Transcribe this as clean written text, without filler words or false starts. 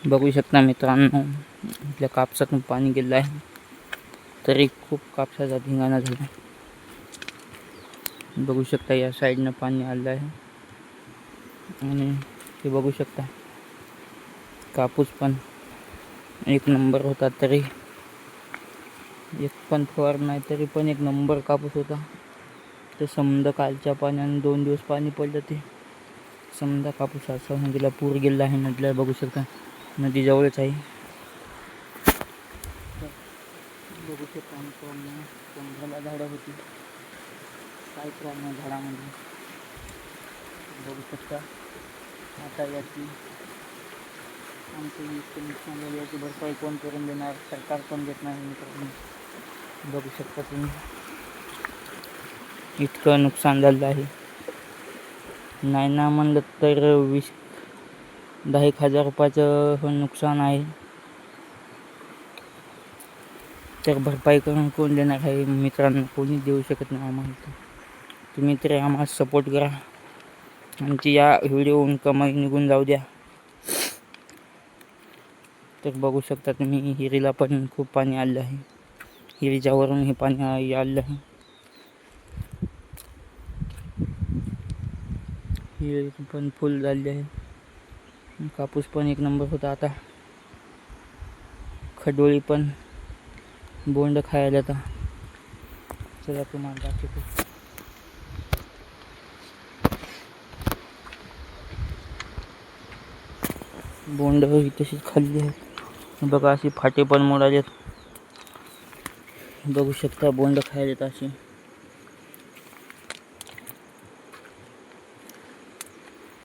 बघू शकता मित्रांनो, आपल्या कापसातून पाणी गेलं आहे तरी खूप कापसाचा धिंगाणा झाला. बघू शकता या साईडनं पाणी आलं आहे आणि ते बघू शकता कापूस पण एक नंबर होता. तरी एक पण फवार नाही तरी पण एक नंबर कापूस होता. तर समजा कालच्या पाण्याने 2 दिवस पाणी पडलं ते समजा कापूस असा नदीला पूर गेला आहे. नदीला बघू शकता नदी जवळच आहे. बघू शकता आमच्या झाडं होती, काहीच राहणार झाडामध्ये. बघू शकता आता याची आमची नुकसान झाली याची भरपाई कोण करून देणार? सरकार पण देत नाही मित्रांनो. बघू शकता तुम्ही इतकं नुकसान झालं आहे. नाही ना म्हणलं तर 10-1 हजार रुपयाचं नुकसान आहे. तर भरपाई करून कोण देणार आहे मित्रांनो? कोणीच देऊ शकत नाही आम्हाला. तुम्ही तरी आम्हाला सपोर्ट करा. आमची या व्हिडिओहून कमाई निघून जाऊ द्या. तर बघू शकता तुम्ही हिरीला पण खूप पाणी आलं आहे. हिरीच्या वरून हे पाणी आलं आहे. हिरी पण फुल झाली आहे. कापूस पण एक नंबर होता. आता खडोळी पण बोंड खायला आता. चला तुम्हाला दाखवतो. बोंड ही तशीच खाल्ली आहे. बघा अशी फाटे पण मोडालेत. बघू शकता बोंड खायला अशी.